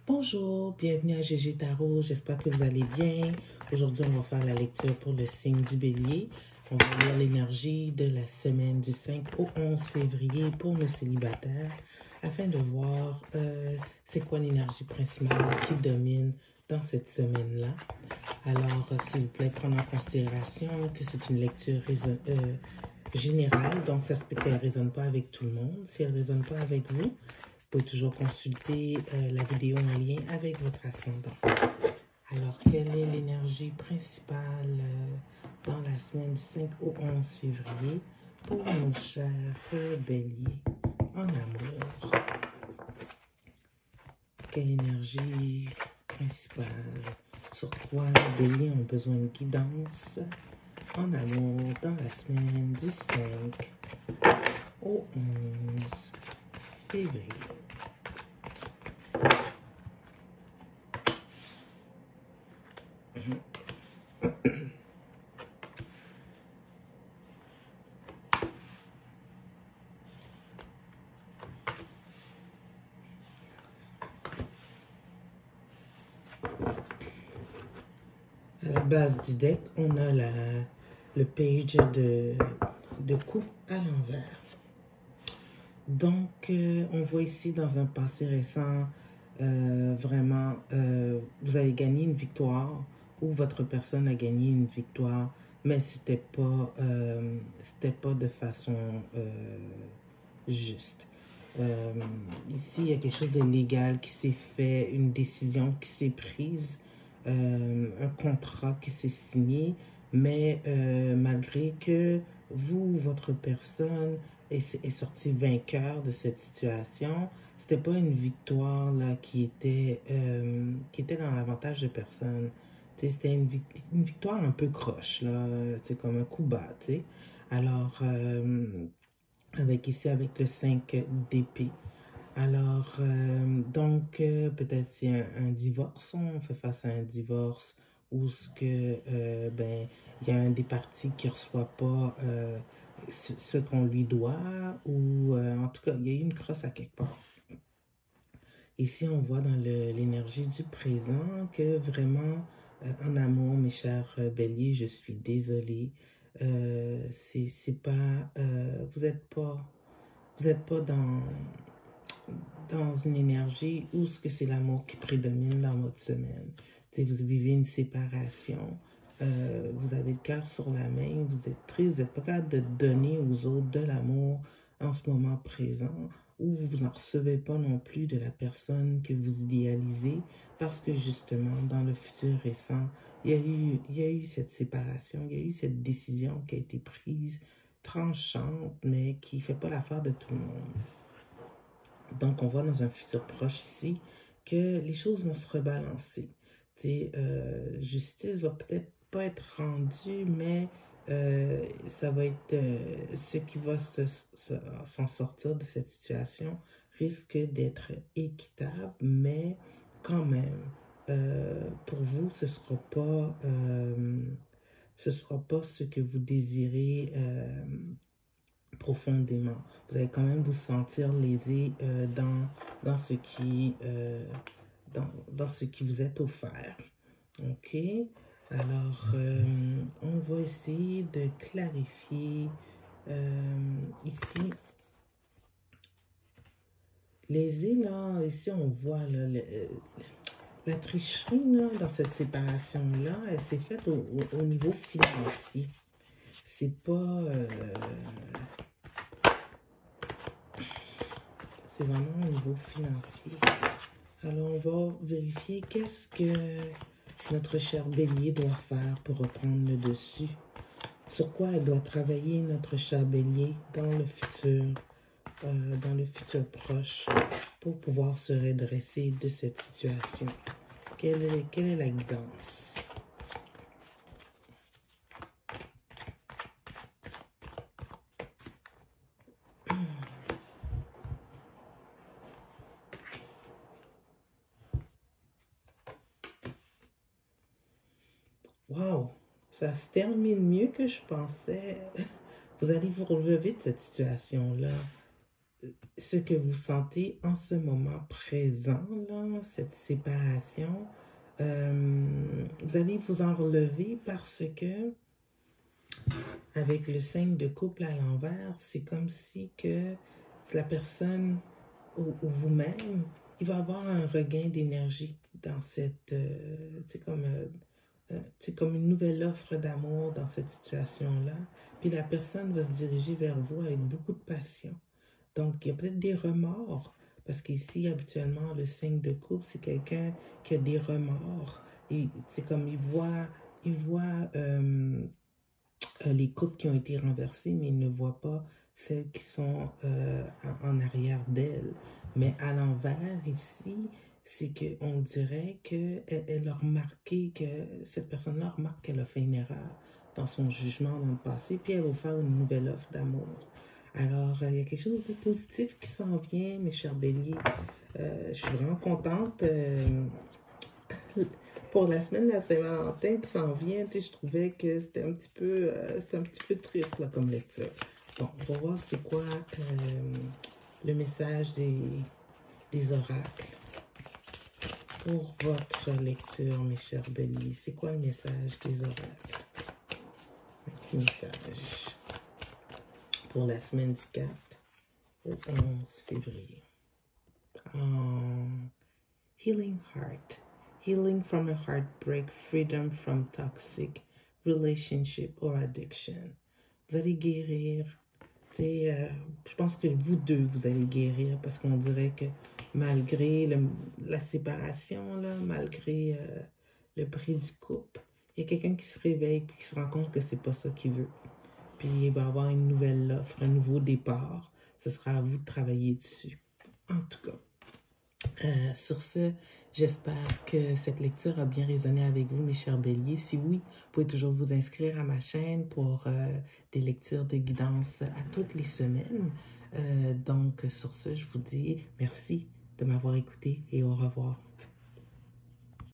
Bonjour, bienvenue à GG Tarot, j'espère que vous allez bien. Aujourd'hui, on va faire la lecture pour le signe du Bélier. On va lire l'énergie de la semaine du 5 au 11 février pour nos célibataires afin de voir c'est quoi l'énergie principale qui domine dans cette semaine-là. Alors, s'il vous plaît, prenez en considération que c'est une lecture générale, donc ça se peut qu'elle ne résonne pas avec tout le monde. Si elle ne résonne pas avec vous, vous pouvez toujours consulter la vidéo en lien avec votre ascendant. Alors, quelle est l'énergie principale dans la semaine du 5 au 11 février pour nos chers béliers en amour? Quelle énergie principale? Sur quoi les béliers ont besoin de guidance en amour dans la semaine du 5 au 11 février? À la base du deck, on a le page de coupe à l'envers. Donc, on voit ici dans un passé récent, vraiment, vous avez gagné une victoire ou votre personne a gagné une victoire, mais c'était pas de façon juste. Ici, il y a quelque chose de légal qui s'est fait, une décision qui s'est prise, un contrat qui s'est signé, mais malgré que vous, votre personne, est sorti vainqueur de cette situation, c'était pas une victoire là, qui était dans l'avantage de personne. C'était une victoire un peu croche, là, c'est comme un coup bas, tu sais. Alors, avec le 5 d'épée. Alors, donc, peut-être c'est un divorce, on fait face à un divorce où ce que, ben, il y a un des parties qui ne reçoit pas ce qu'on lui doit, ou en tout cas, il y a eu une crosse à quelque part. Ici, on voit dans l'énergie du présent que vraiment, en amour, mes chers béliers, je suis désolée. C'est pas, vous êtes pas dans une énergie où ce que c'est l'amour qui prédomine dans votre semaine. T'sais, vous vivez une séparation, vous avez le cœur sur la main, vous êtes triste, vous n'êtes pas capable de donner aux autres de l'amour en ce moment présent, ou vous n'en recevez pas non plus de la personne que vous idéalisez, parce que justement, dans le futur récent, il y a eu cette séparation, il y a eu cette décision qui a été prise, tranchante, mais qui ne fait pas l'affaire de tout le monde. Donc, on voit dans un futur proche ici que les choses vont se rebalancer. Justice va peut-être pas être rendue, mais ça va être ce qui va s'en sortir de cette situation risque d'être équitable, mais quand même, pour vous, ce sera pas ce que vous désirez profondément. Vous allez quand même vous sentir lésé dans ce qui vous est offert. OK? Alors, on va essayer de clarifier ici. Lésé, là, ici on voit là, la tricherie là, dans cette séparation-là, elle s'est faite au niveau financier. C'est pas... c'est vraiment au niveau financier. Alors, on va vérifier qu'est-ce que notre cher bélier doit faire pour reprendre le dessus. Sur quoi elle doit travailler, notre cher bélier, dans le futur proche, pour pouvoir se redresser de cette situation. Quelle est la guidance? Wow, ça se termine mieux que je pensais. Vous allez vous relever de cette situation-là. ce que vous sentez en ce moment présent, là, cette séparation, vous allez vous en relever parce que avec le 5 de couple à l'envers, c'est comme si que la personne ou vous-même, il va avoir un regain d'énergie dans cette, c'est comme une nouvelle offre d'amour dans cette situation-là. Puis la personne va se diriger vers vous avec beaucoup de passion. Donc, il y a peut-être des remords, parce qu'ici, habituellement, le 5 de coupe, c'est quelqu'un qui a des remords. C'est comme il voit les couples qui ont été renversées, mais il ne voit pas celles qui sont en arrière d'elle. Mais à l'envers, ici, c'est qu'on dirait qu'elle a remarqué que cette personne-là remarque qu'elle a fait une erreur dans son jugement dans le passé, puis elle va faire une nouvelle offre d'amour. Alors, il y a quelque chose de positif qui s'en vient, mes chers béliers. Je suis vraiment contente. Pour la semaine de la Saint-Valentin qui s'en vient, je trouvais que c'était un petit peu triste là, comme lecture. Bon, on va voir c'est quoi le message des oracles pour votre lecture, mes chers béliers. C'est quoi le message des oracles? Un petit message pour la semaine du 4 au 11 février. Healing heart. Healing from a heartbreak, freedom from toxic relationship or addiction. Vous allez guérir. Je pense que vous deux, vous allez guérir parce qu'on dirait que malgré la séparation, là, malgré le prix du couple, il y a quelqu'un qui se réveille et qui se rend compte que c'est pas ça qu'il veut. Puis il va avoir une nouvelle offre, un nouveau départ. Ce sera à vous de travailler dessus. En tout cas. Sur ce, j'espère que cette lecture a bien résonné avec vous, mes chers béliers. Si oui, vous pouvez toujours vous inscrire à ma chaîne pour des lectures de guidance à toutes les semaines. Donc, sur ce, je vous dis merci de m'avoir écouté et au revoir.